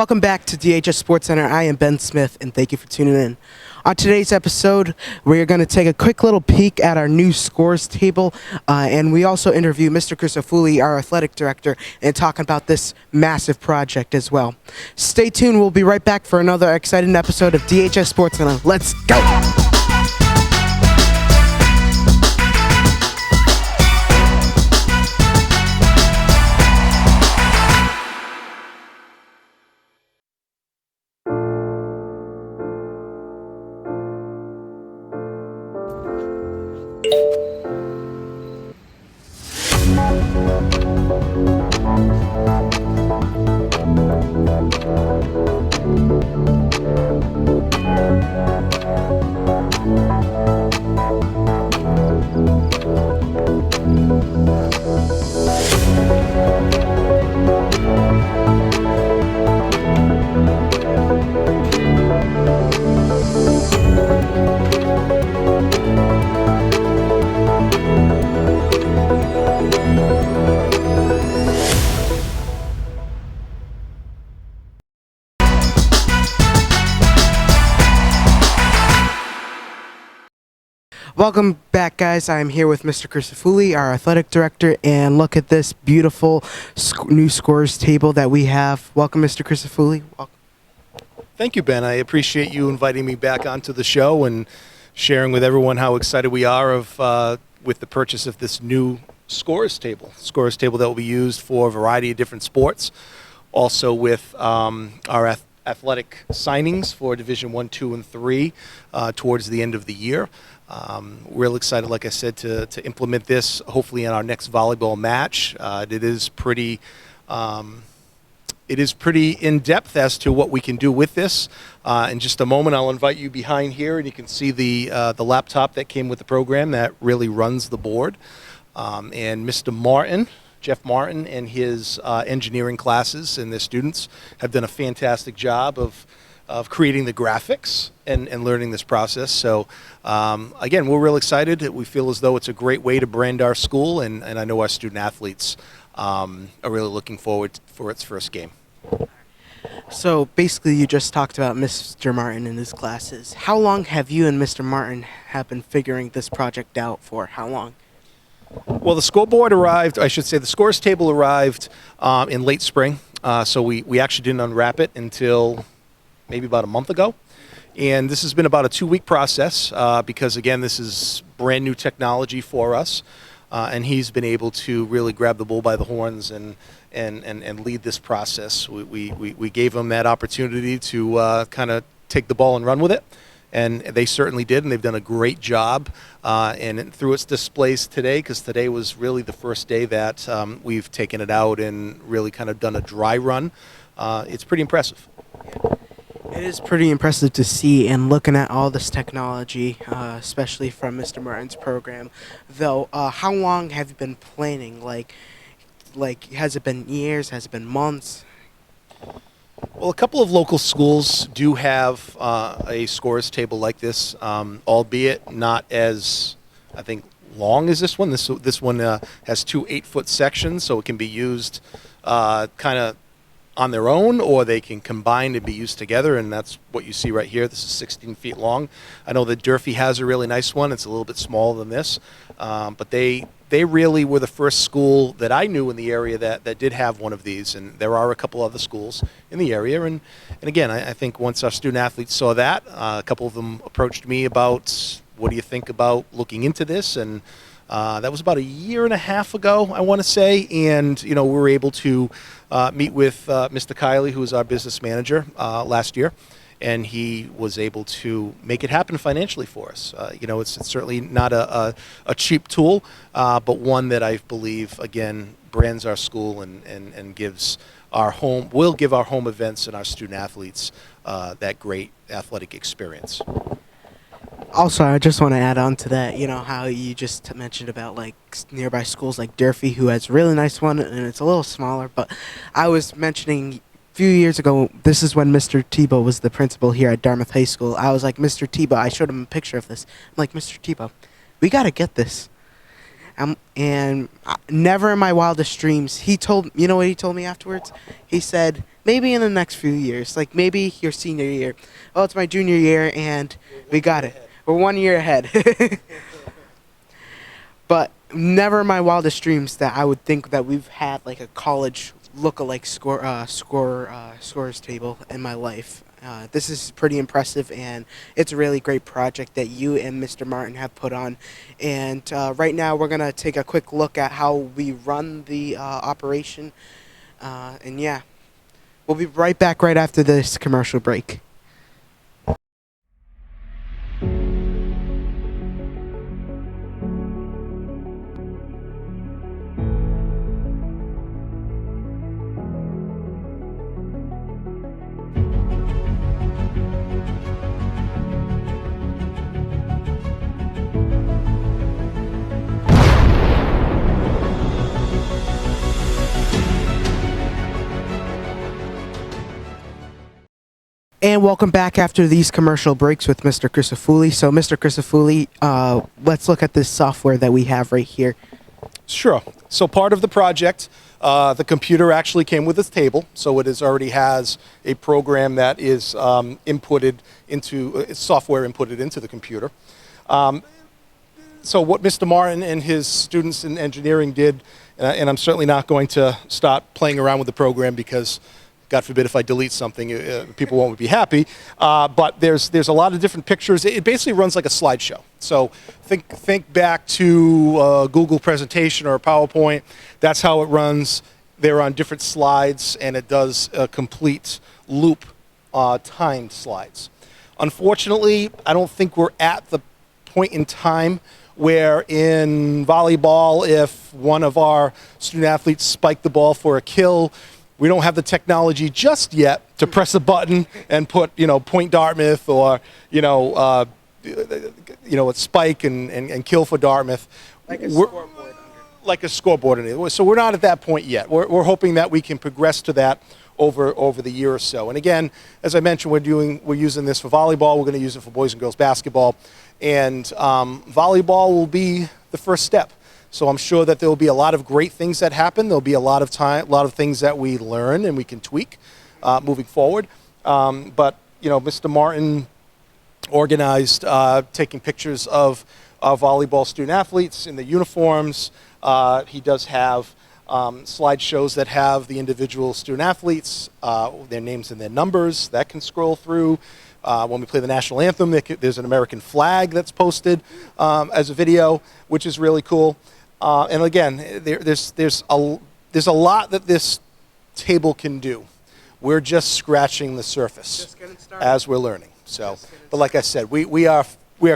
Welcome back to DHS SportsCenter. I am Ben Smith, and thank you for tuning in. On today's episode, we're going to take a quick little peek at our new scores table, and we also interview Mr. Crisafulli, our athletic director, and talking about this massive project as well. Stay tuned. We'll be right back for another exciting episode of DHS SportsCenter. Let's go! Welcome back, guys. I'm here with Mr. Crisafulli, our athletic director, and look at this beautiful new scores table that we have. Welcome, Mr. Crisafulli. Welcome. Thank you, Ben. I appreciate you inviting me back onto the show and sharing with everyone how excited we are with the purchase of this new scores table. Scores table that will be used for a variety of different sports. Also with our athletic signings for Division 1, 2, and 3 towards the end of the year. Real excited, like I said, to implement this hopefully in our next volleyball match. It is pretty in depth as to what we can do with this. In just a moment, I'll invite you behind here, and you can see the laptop that came with the program that really runs the board. And Mr. Martin, Jeff Martin, and his engineering classes and their students have done a fantastic job of creating the graphics and learning this process. So again, we're real excited. We feel as though it's a great way to brand our school, and I know our student athletes are really looking forward for its first game. So basically, you just talked about Mr. Martin and his classes. How long have you and Mr. Martin have been figuring this project out for? How long? Well, the scoreboard arrived, I should say the scores table arrived in late spring. So we actually didn't unwrap it until maybe about a month ago. And this has been about a 2-week process because, again, this is brand new technology for us. And he's been able to really grab the bull by the horns and lead this process. We gave him that opportunity to kind of take the ball and run with it. And they certainly did, and they've done a great job. And through its displays today, because today was really the first day that we've taken it out and really kind of done a dry run, it's pretty impressive. It is pretty impressive to see, and looking at all this technology, especially from Mr. Martin's program. Though, how long have you been planning? Like, has it been years? Has it been months? Well, a couple of local schools do have a scores table like this, albeit not as, I think, long as this one. This one has 2 8-foot sections, so it can be used kind of on their own, or they can combine and be used together, and that's what you see right here. This is 16 feet long. I know that Durfee has a really nice one. It's a little bit smaller than this, but they really were the first school that I knew in the area that did have one of these, and there are a couple other schools in the area. And again, I think once our student athletes saw that, a couple of them approached me about, what do you think about looking into this? And that was about 1.5 years ago, I want to say, and we were able to meet with Mr. Kiley, who is our business manager, last year, and he was able to make it happen financially for us. It's certainly not a cheap tool, but one that I believe, again, brands our school and gives will give our home events and our student athletes that great athletic experience. Also, I just want to add on to that, how you just mentioned about like nearby schools like Durfee, who has a really nice one, and it's a little smaller. But I was mentioning a few years ago, this is when Mr. Tebow was the principal here at Dartmouth High School. I was like, Mr. Tebow, I showed him a picture of this. I'm like, Mr. Tebow, we got to get this. And never in my wildest dreams, he told, what he told me afterwards? He said, maybe in the next few years, like maybe your senior year. Oh, it's my junior year, and we got it. We're 1 year ahead. But never in my wildest dreams that I would think that we've had like a college look-alike scores table in my life. This is pretty impressive, and it's a really great project that you and Mr. Martin have put on. And right now we're going to take a quick look at how we run the operation. And yeah, we'll be right back right after this commercial break. And welcome back after these commercial breaks with Mr. Crisafulli. So, Mr. Crisafulli, let's look at this software that we have right here. Sure. So part of the project, the computer actually came with this table, so it already has a program that is inputted into software inputted into the computer. So what Mr. Martin and his students in engineering did, and I'm certainly not going to start playing around with the program because, God forbid, if I delete something, people won't be happy. But there's a lot of different pictures. It basically runs like a slideshow. So think back to a Google presentation or a PowerPoint. That's how it runs. They're on different slides, and it does a complete loop timed slides. Unfortunately, I don't think we're at the point in time where in volleyball, if one of our student athletes spiked the ball for a kill, we don't have the technology just yet to press a button and put, point Dartmouth or, a spike and kill for Dartmouth. Like a scoreboard. Like a scoreboard. So we're not at that point yet. We're hoping that we can progress to that over the year or so. And again, as I mentioned, we're using this for volleyball. We're going to use it for boys and girls basketball. And volleyball will be the first step. So I'm sure that there will be a lot of great things that happen. There'll be a lot of things that we learn and we can tweak moving forward. But Mr. Martin organized taking pictures of volleyball student athletes in the uniforms. He does have slideshows that have the individual student athletes, their names and their numbers that can scroll through. When we play the national anthem, there's an American flag that's posted as a video, which is really cool. And again, there's a lot that this table can do. We're just scratching the surface as we're learning. So, but like I said, we are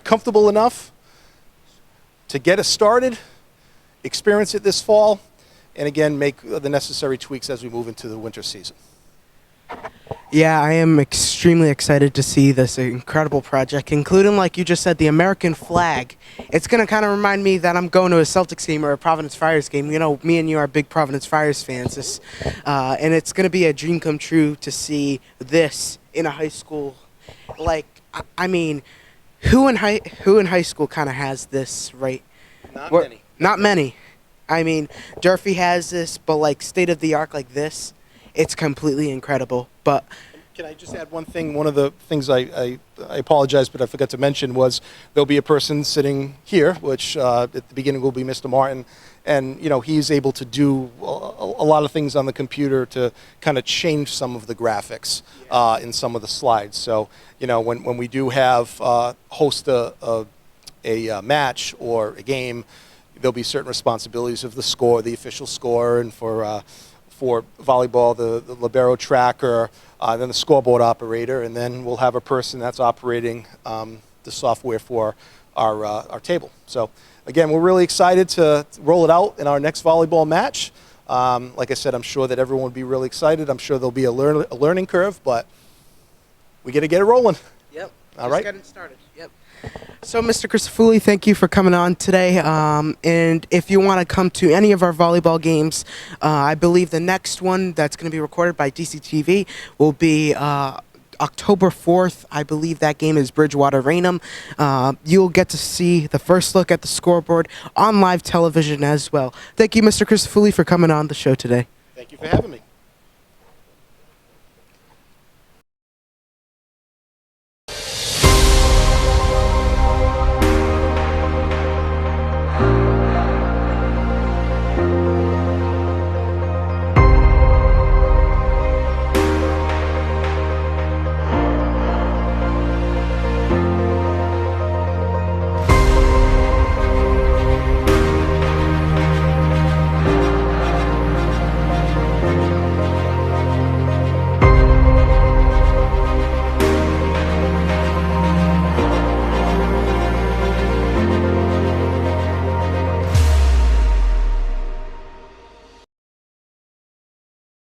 comfortable enough to get us started, experience it this fall, and again, make the necessary tweaks as we move into the winter season. Yeah, I am extremely excited to see this incredible project, including, like you just said, the American flag. It's going to kind of remind me that I'm going to a Celtics game or a Providence Friars game. Me and you are big Providence Friars fans. And it's going to be a dream come true to see this in a high school. Like, I mean, who in high school kind of has this, right? Many. Not many. I mean, Durfee has this, but like state of the art like this, it's completely incredible. But can I just add one thing? One of the things I apologize, but I forgot to mention was there'll be a person sitting here, which at the beginning will be Mr. Martin, and he's able to do a lot of things on the computer to kind of change some of the graphics in some of the slides. So when we do have host a match or a game, there'll be certain responsibilities of the score, the official score, and for volleyball, the libero tracker, then the scoreboard operator, and then we'll have a person that's operating the software for our table. So again, we're really excited to roll it out in our next volleyball match. Like I said, I'm sure that everyone will be really excited. I'm sure there'll be a learning curve, but we got to get it rolling. Yep. All right. Just getting started. Yep. So, Mr. Crisafulli, thank you for coming on today. And if you want to come to any of our volleyball games, I believe the next one that's going to be recorded by DCTV will be October 4th. I believe that game is Bridgewater Raynham. You'll get to see the first look at the scoreboard on live television as well. Thank you, Mr. Crisafulli, for coming on the show today. Thank you for having me.